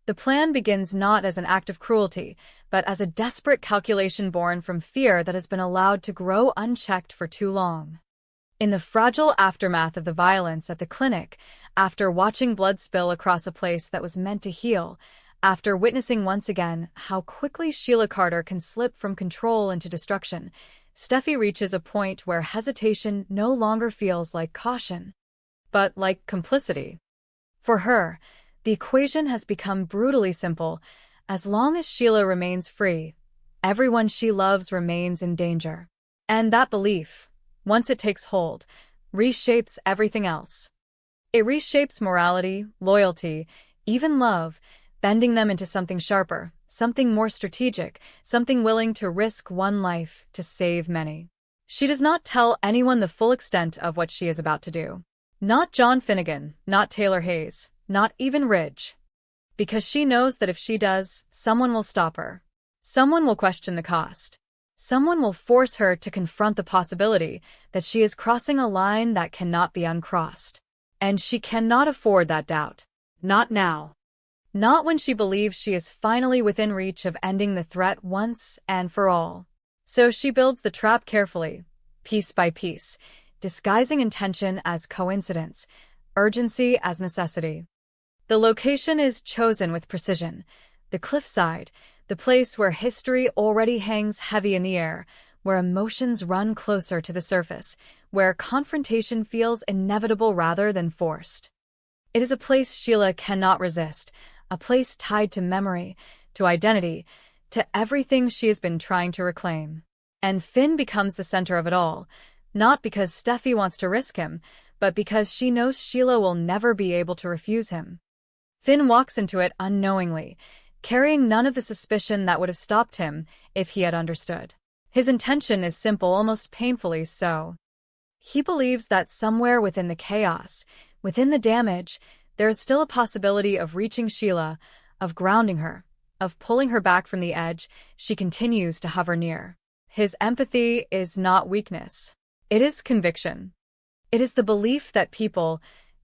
The plan begins not as an act of cruelty, but as a desperate calculation born from fear that has been allowed to grow unchecked for too long. In the fragile aftermath of the violence at the clinic, after watching blood spill across a place that was meant to heal, after witnessing once again how quickly Sheila Carter can slip from control into destruction, Steffi reaches a point where hesitation no longer feels like caution, but like complicity. For her, the equation has become brutally simple. As long as Sheila remains free, everyone she loves remains in danger. And that belief, once it takes hold, reshapes everything else. It reshapes morality, loyalty, even love, bending them into something sharper, something more strategic, something willing to risk one life to save many. She does not tell anyone the full extent of what she is about to do. Not John Finnegan, not Taylor Hayes, not even Ridge. Because she knows that if she does, someone will stop her. Someone will question the cost. Someone will force her to confront the possibility that she is crossing a line that cannot be uncrossed. And she cannot afford that doubt. Not now. Not when she believes she is finally within reach of ending the threat once and for all. So she builds the trap carefully, piece by piece, disguising intention as coincidence, urgency as necessity. The location is chosen with precision. The cliffside, the place where history already hangs heavy in the air, where emotions run closer to the surface, where confrontation feels inevitable rather than forced. It is a place Sheila cannot resist, a place tied to memory, to identity, to everything she has been trying to reclaim. And Finn becomes the center of it all, not because Steffi wants to risk him, but because she knows Sheila will never be able to refuse him. Finn walks into it unknowingly, carrying none of the suspicion that would have stopped him if he had understood. His intention is simple, almost painfully so. He believes that somewhere within the chaos, within the damage, there is still a possibility of reaching Sheila, of grounding her, of pulling her back from the edge she continues to hover near. His empathy is not weakness. It is conviction. It is the belief that people,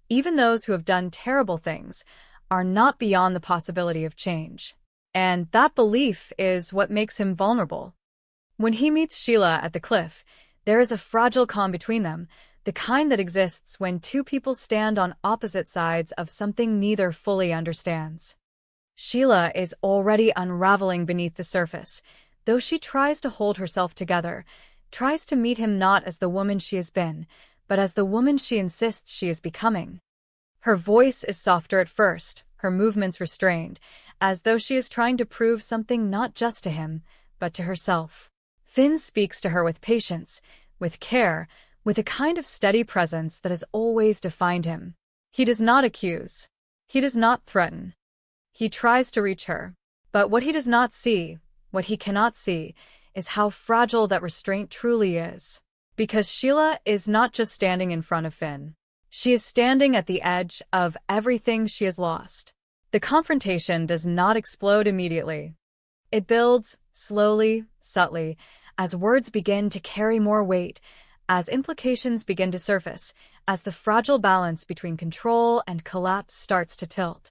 even those who have done terrible things, are not beyond the possibility of change. And that belief is what makes him vulnerable. When he meets Sheila at the cliff, there is a fragile calm between them, the kind that exists when two people stand on opposite sides of something neither fully understands. Sheila is already unraveling beneath the surface, though she tries to hold herself together, tries to meet him not as the woman she has been, but as the woman she insists she is becoming. Her voice is softer at first, her movements restrained, as though she is trying to prove something not just to him, but to herself. Finn speaks to her with patience, with care, with a kind of steady presence that has always defined him. He does not accuse. He does not threaten. He tries to reach her. But what he does not see, what he cannot see, is how fragile that restraint truly is. Because Sheila is not just standing in front of Finn. She is standing at the edge of everything she has lost. The confrontation does not explode immediately. It builds, slowly, subtly, as words begin to carry more weight, as implications begin to surface, as the fragile balance between control and collapse starts to tilt.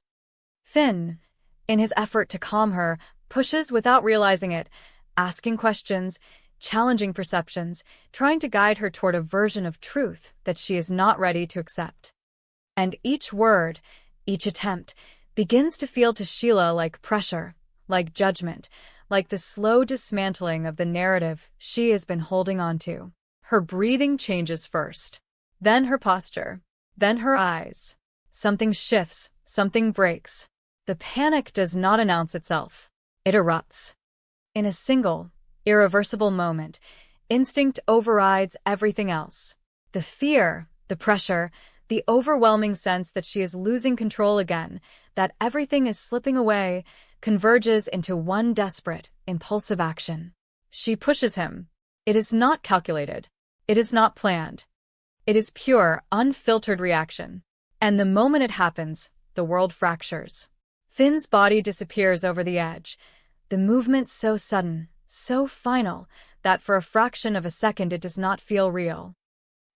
Finn, in his effort to calm her, pushes without realizing it, asking questions, challenging perceptions, trying to guide her toward a version of truth that she is not ready to accept. And each word, each attempt, begins to feel to Sheila like pressure, like judgment, like the slow dismantling of the narrative she has been holding on to. Her breathing changes first, then her posture, then her eyes. Something shifts, something breaks. The panic does not announce itself. It erupts. In a single, irreversible moment, instinct overrides everything else. The fear, the pressure, the overwhelming sense that she is losing control again, that everything is slipping away, converges into one desperate, impulsive action. She pushes him. It is not calculated. It is not planned. It is pure, unfiltered reaction. And the moment it happens, the world fractures. Finn's body disappears over the edge, the movement so sudden, so final, that for a fraction of a second it does not feel real.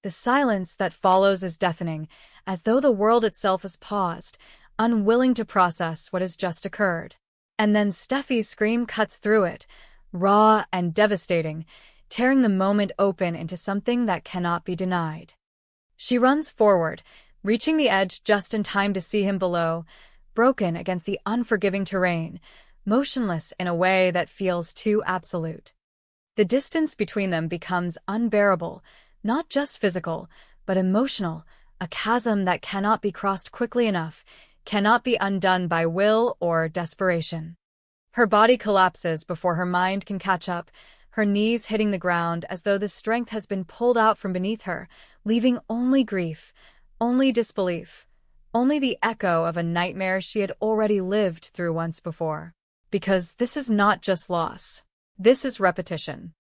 The silence that follows is deafening, as though the world itself has paused, unwilling to process what has just occurred. And then Steffi's scream cuts through it, raw and devastating, tearing the moment open into something that cannot be denied. She runs forward, reaching the edge just in time to see him below, broken against the unforgiving terrain, motionless in a way that feels too absolute. The distance between them becomes unbearable, not just physical, but emotional, a chasm that cannot be crossed quickly enough, cannot be undone by will or desperation. Her body collapses before her mind can catch up, her knees hitting the ground as though the strength has been pulled out from beneath her, leaving only grief, only disbelief, only the echo of a nightmare she had already lived through once before. Because this is not just loss. This is repetition.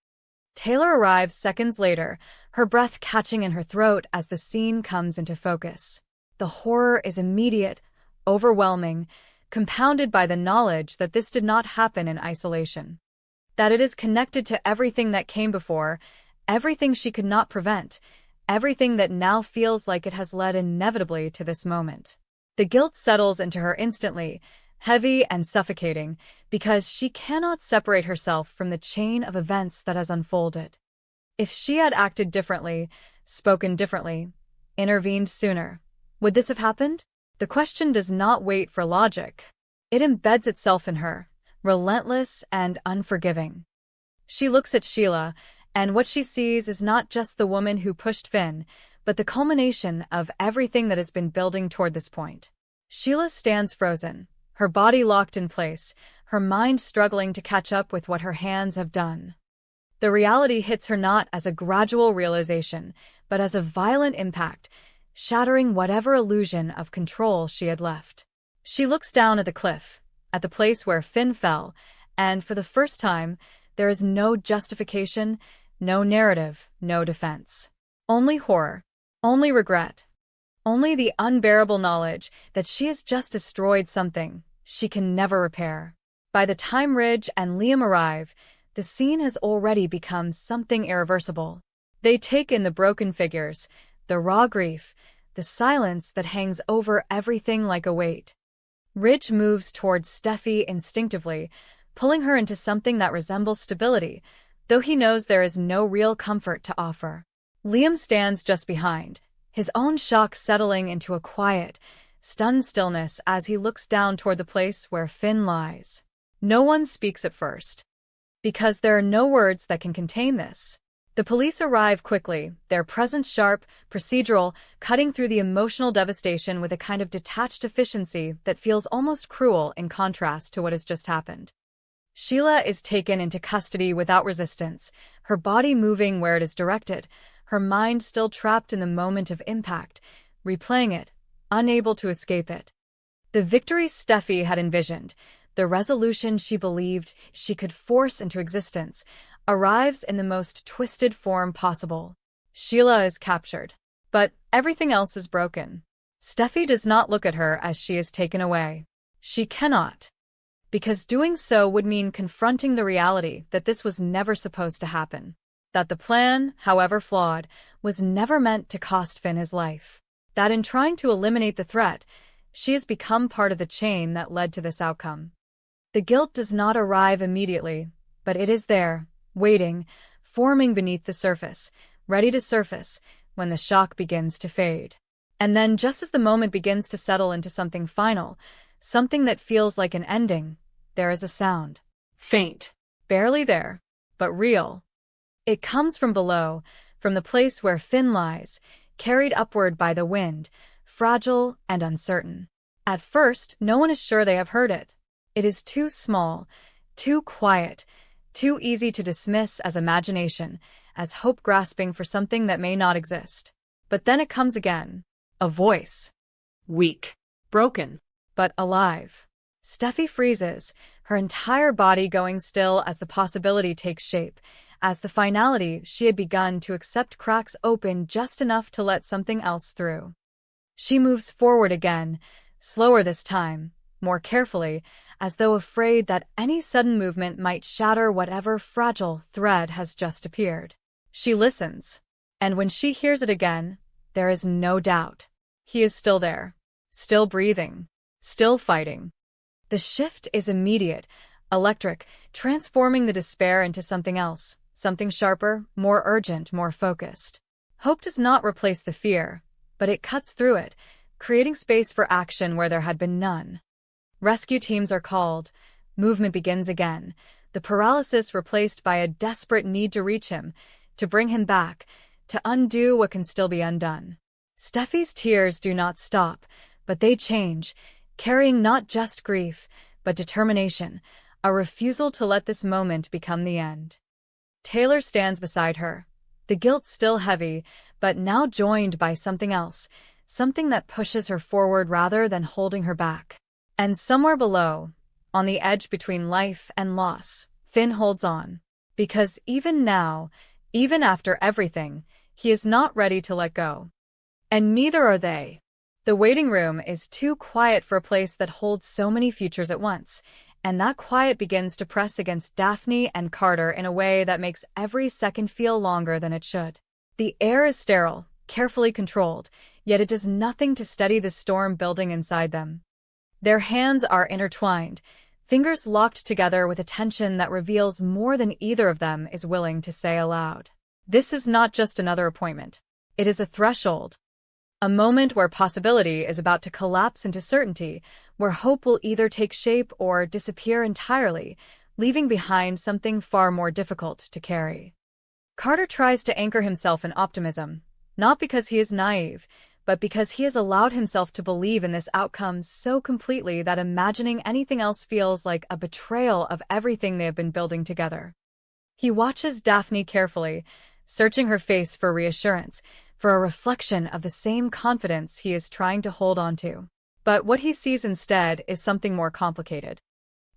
Taylor arrives seconds later, her breath catching in her throat as the scene comes into focus. The horror is immediate, overwhelming, compounded by the knowledge that this did not happen in isolation. That it is connected to everything that came before, everything she could not prevent, everything that now feels like it has led inevitably to this moment. The guilt settles into her instantly, heavy and suffocating, because she cannot separate herself from the chain of events that has unfolded. If she had acted differently, spoken differently, intervened sooner, would this have happened? The question does not wait for logic. It embeds itself in her, relentless and unforgiving. She looks at Sheila, and what she sees is not just the woman who pushed Finn, but the culmination of everything that has been building toward this point. Sheila stands frozen, her body locked in place, her mind struggling to catch up with what her hands have done. The reality hits her not as a gradual realization, but as a violent impact, shattering whatever illusion of control she had left. She looks down at the cliff, at the place where Finn fell, and for the first time, there is no justification, no narrative, no defense. Only horror, only regret, only the unbearable knowledge that she has just destroyed something she can never repair. By the time Ridge and Liam arrive, the scene has already become something irreversible. They take in the broken figures, the raw grief, the silence that hangs over everything like a weight. Ridge moves towards Steffi instinctively, pulling her into something that resembles stability, though he knows there is no real comfort to offer. Liam stands just behind, his own shock settling into a quiet, stunned stillness as he looks down toward the place where Finn lies. No one speaks at first, because there are no words that can contain this. The police arrive quickly, their presence sharp, procedural, cutting through the emotional devastation with a kind of detached efficiency that feels almost cruel in contrast to what has just happened. Sheila is taken into custody without resistance, her body moving where it is directed, her mind still trapped in the moment of impact, replaying it, unable to escape it. The victory Steffi had envisioned, the resolution she believed she could force into existence, arrives in the most twisted form possible. Sheila is captured, but everything else is broken. Steffi does not look at her as she is taken away. She cannot, because doing so would mean confronting the reality that this was never supposed to happen, that the plan, however flawed, was never meant to cost Finn his life, that in trying to eliminate the threat, she has become part of the chain that led to this outcome. The guilt does not arrive immediately, but it is there, waiting, forming beneath the surface, ready to surface when the shock begins to fade. And then, just as the moment begins to settle into something final, something that feels like an ending, there is a sound. Faint. Barely there, but real. It comes from below, from the place where Finn lies, carried upward by the wind, fragile and uncertain. At first, no one is sure they have heard it. It is too small, too quiet, too easy to dismiss as imagination, as hope grasping for something that may not exist. But then it comes again. A voice. Weak. Broken. But alive. Steffi freezes, her entire body going still as the possibility takes shape, as the finality she had begun to accept cracks open just enough to let something else through. She moves forward again, slower this time, more carefully, as though afraid that any sudden movement might shatter whatever fragile thread has just appeared. She listens, and when she hears it again, there is no doubt. He is still there, still breathing, still fighting. The shift is immediate, electric, transforming the despair into something else, something sharper, more urgent, more focused. Hope does not replace the fear, but it cuts through it, creating space for action where there had been none. Rescue teams are called. Movement begins again, the paralysis replaced by a desperate need to reach him, to bring him back, to undo what can still be undone. Steffi's tears do not stop, but they change, carrying not just grief, but determination, a refusal to let this moment become the end. Taylor stands beside her, the guilt still heavy, but now joined by something else, something that pushes her forward rather than holding her back. And somewhere below, on the edge between life and loss, Finn holds on. Because even now, even after everything, he is not ready to let go. And neither are they. The waiting room is too quiet for a place that holds so many futures at once, and that quiet begins to press against Daphne and Carter in a way that makes every second feel longer than it should. The air is sterile, carefully controlled, yet it does nothing to steady the storm building inside them. Their hands are intertwined, fingers locked together with a tension that reveals more than either of them is willing to say aloud. This is not just another appointment. It is a threshold. A moment where possibility is about to collapse into certainty, where hope will either take shape or disappear entirely, leaving behind something far more difficult to carry. Carter tries to anchor himself in optimism, not because he is naive, but because he has allowed himself to believe in this outcome so completely that imagining anything else feels like a betrayal of everything they have been building together. He watches Daphne carefully, searching her face for reassurance, for a reflection of the same confidence he is trying to hold on to. But what he sees instead is something more complicated.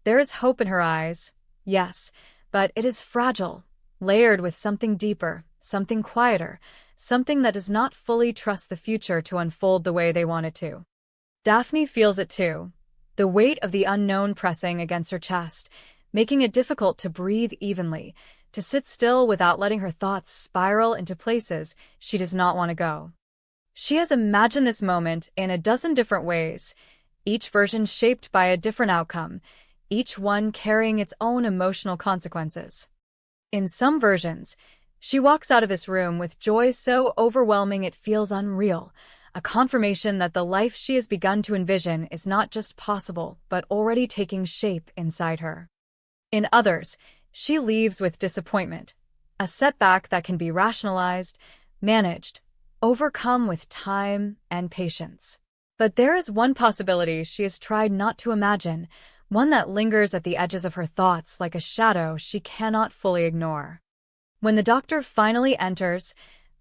There is hope in her eyes, yes, but it is fragile, layered with something deeper, something quieter, something that does not fully trust the future to unfold the way they want it to. Daphne feels it too, the weight of the unknown pressing against her chest, making it difficult to breathe evenly, to sit still without letting her thoughts spiral into places she does not want to go. She has imagined this moment in a dozen different ways, each version shaped by a different outcome, each one carrying its own emotional consequences. In some versions, she walks out of this room with joy so overwhelming it feels unreal, a confirmation that the life she has begun to envision is not just possible but already taking shape inside her. In others, she leaves with disappointment, a setback that can be rationalized, managed, overcome with time and patience. But there is one possibility she has tried not to imagine, one that lingers at the edges of her thoughts like a shadow she cannot fully ignore. When the doctor finally enters,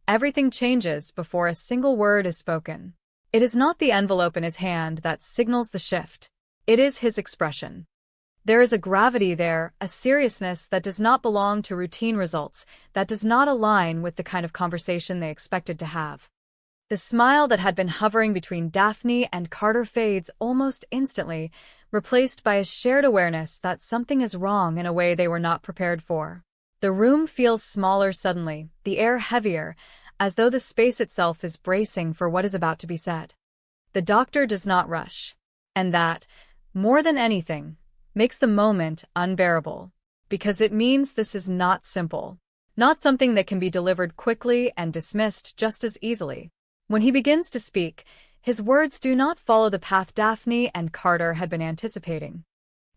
everything changes before a single word is spoken. It is not the envelope in his hand that signals the shift. It is his expression. There is a gravity there, a seriousness that does not belong to routine results, that does not align with the kind of conversation they expected to have. The smile that had been hovering between Daphne and Carter fades almost instantly, replaced by a shared awareness that something is wrong in a way they were not prepared for. The room feels smaller suddenly, the air heavier, as though the space itself is bracing for what is about to be said. The doctor does not rush, and that, more than anything, makes the moment unbearable, because it means this is not simple, not something that can be delivered quickly and dismissed just as easily. When he begins to speak, his words do not follow the path Daphne and Carter had been anticipating.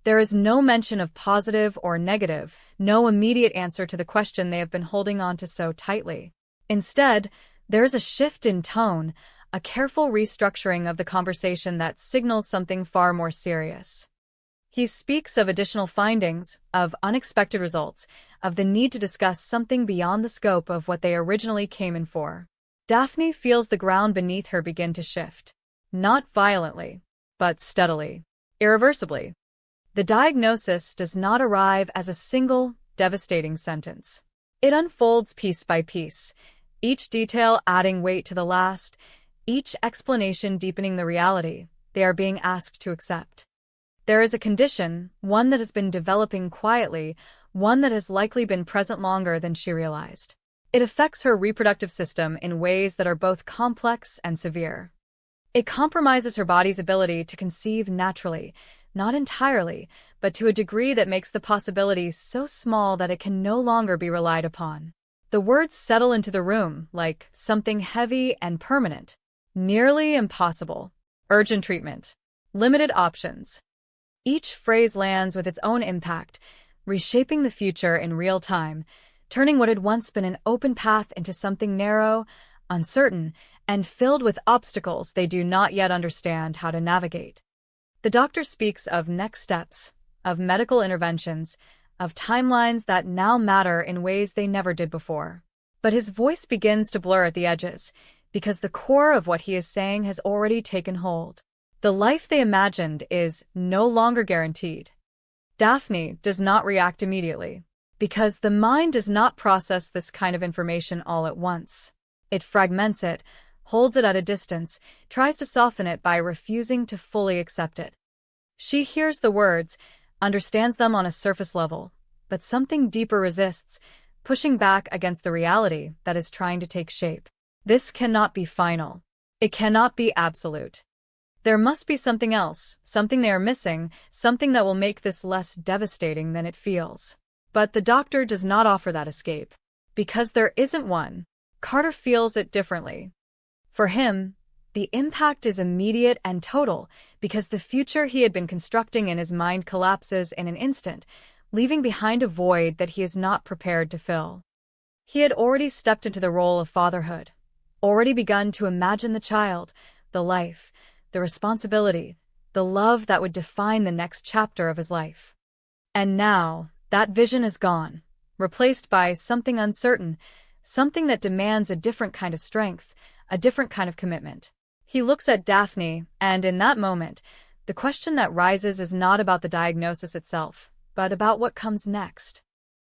There is no mention of positive or negative, no immediate answer to the question they have been holding on to so tightly. Instead, there is a shift in tone, a careful restructuring of the conversation that signals something far more serious. He speaks of additional findings, of unexpected results, of the need to discuss something beyond the scope of what they originally came in for. Daphne feels the ground beneath her begin to shift. Not violently, but steadily, irreversibly. The diagnosis does not arrive as a single, devastating sentence. It unfolds piece by piece, each detail adding weight to the last, each explanation deepening the reality they are being asked to accept. There is a condition, one that has been developing quietly, one that has likely been present longer than she realized. It affects her reproductive system in ways that are both complex and severe. It compromises her body's ability to conceive naturally, not entirely, but to a degree that makes the possibility so small that it can no longer be relied upon. The words settle into the room like something heavy and permanent. Nearly impossible. Urgent treatment. Limited options. Each phrase lands with its own impact, reshaping the future in real time, turning what had once been an open path into something narrow, uncertain, and filled with obstacles they do not yet understand how to navigate. The doctor speaks of next steps, of medical interventions, of timelines that now matter in ways they never did before. But his voice begins to blur at the edges, because the core of what he is saying has already taken hold. The life they imagined is no longer guaranteed. Daphne does not react immediately, because the mind does not process this kind of information all at once. It fragments it, holds it at a distance, tries to soften it by refusing to fully accept it. She hears the words, understands them on a surface level, but something deeper resists, pushing back against the reality that is trying to take shape. This cannot be final. It cannot be absolute. There must be something else, something they are missing, something that will make this less devastating than it feels. But the doctor does not offer that escape. Because there isn't one, Carter feels it differently. For him, the impact is immediate and total because the future he had been constructing in his mind collapses in an instant, leaving behind a void that he is not prepared to fill. He had already stepped into the role of fatherhood, already begun to imagine the child, the life, the responsibility, the love that would define the next chapter of his life. And now, that vision is gone, replaced by something uncertain, something that demands a different kind of strength, a different kind of commitment. He looks at Daphne, and in that moment, the question that rises is not about the diagnosis itself, but about what comes next.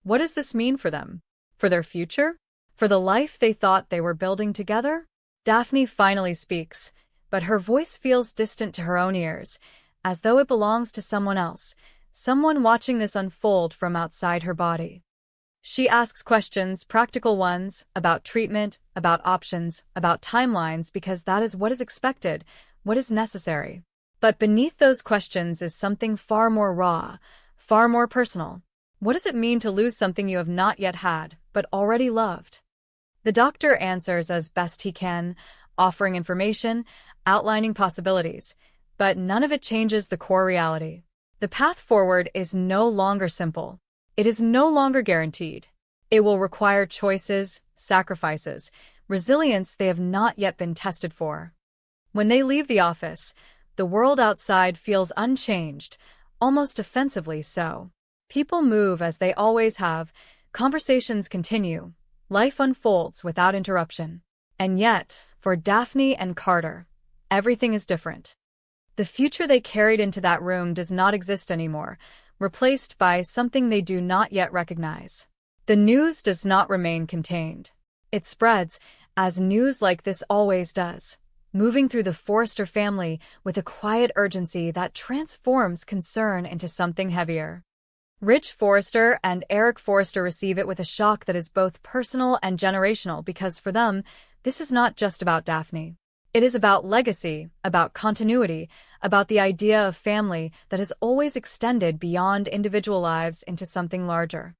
What does this mean for them? For their future? For the life they thought they were building together? Daphne finally speaks, but her voice feels distant to her own ears, as though it belongs to someone else, someone watching this unfold from outside her body. She asks questions, practical ones, about treatment, about options, about timelines, because that is what is expected, what is necessary. But beneath those questions is something far more raw, far more personal. What does it mean to lose something you have not yet had, but already loved? The doctor answers as best he can, offering information, outlining possibilities, but none of it changes the core reality. The path forward is no longer simple. It is no longer guaranteed. It will require choices, sacrifices, resilience they have not yet been tested for. When they leave the office, the world outside feels unchanged, almost offensively so. People move as they always have, conversations continue, life unfolds without interruption. And yet, for Daphne and Carter, everything is different. The future they carried into that room does not exist anymore, replaced by something they do not yet recognize. The news does not remain contained. It spreads, as news like this always does, moving through the Forrester family with a quiet urgency that transforms concern into something heavier. Rich Forrester and Eric Forrester receive it with a shock that is both personal and generational because for them, this is not just about Daphne. It is about legacy, about continuity, about the idea of family that has always extended beyond individual lives into something larger.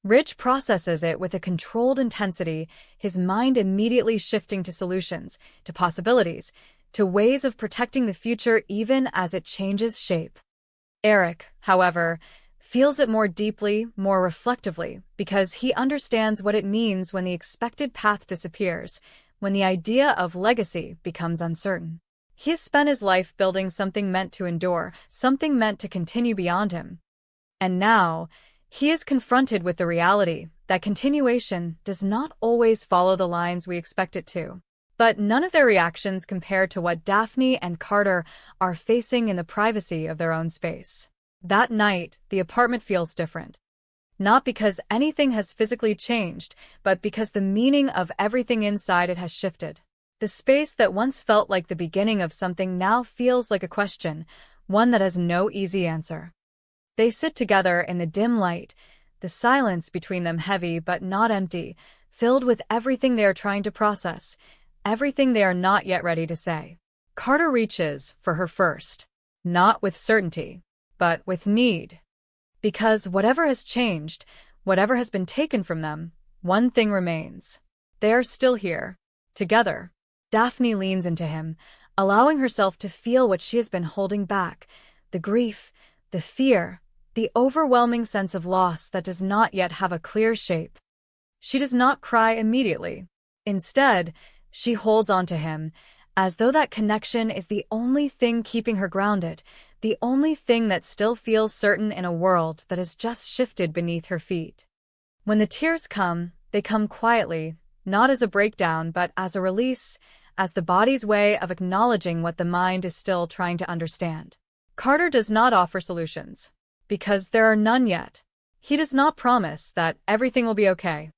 Rich processes it with a controlled intensity, his mind immediately shifting to solutions, to possibilities, to ways of protecting the future even as it changes shape. Eric, however, feels it more deeply, more reflectively, because he understands what it means when the expected path disappears, when the idea of legacy becomes uncertain. He has spent his life building something meant to endure, something meant to continue beyond him. And now, he is confronted with the reality that continuation does not always follow the lines we expect it to. But none of their reactions compare to what Daphne and Carter are facing in the privacy of their own space. That night, the apartment feels different. Not because anything has physically changed, but because the meaning of everything inside it has shifted. The space that once felt like the beginning of something now feels like a question, one that has no easy answer. They sit together in the dim light, the silence between them heavy but not empty, filled with everything they are trying to process, everything they are not yet ready to say. Carter reaches for her first, not with certainty, but with need. Because whatever has changed, whatever has been taken from them, one thing remains. They are still here, together. Daphne leans into him, allowing herself to feel what she has been holding back, the grief, the fear, the overwhelming sense of loss that does not yet have a clear shape. She does not cry immediately. Instead, she holds on to him, as though that connection is the only thing keeping her grounded, the only thing that still feels certain in a world that has just shifted beneath her feet. When the tears come, they come quietly, not as a breakdown but as a release, as the body's way of acknowledging what the mind is still trying to understand. Carter does not offer solutions, because there are none yet. He does not promise that everything will be okay,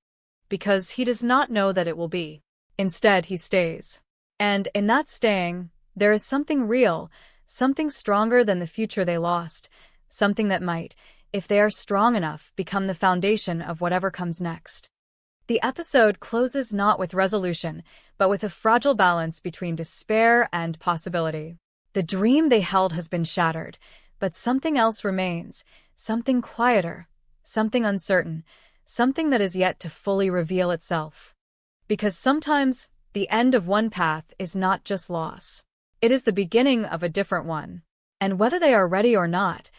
because he does not know that it will be. Instead, he stays. And in that staying, there is something real, something stronger than the future they lost, something that might, if they are strong enough, become the foundation of whatever comes next. The episode closes not with resolution, but with a fragile balance between despair and possibility. The dream they held has been shattered, but something else remains, something quieter, something uncertain, something that is yet to fully reveal itself. Because sometimes, the end of one path is not just loss. It is the beginning of a different one. And whether they are ready or not,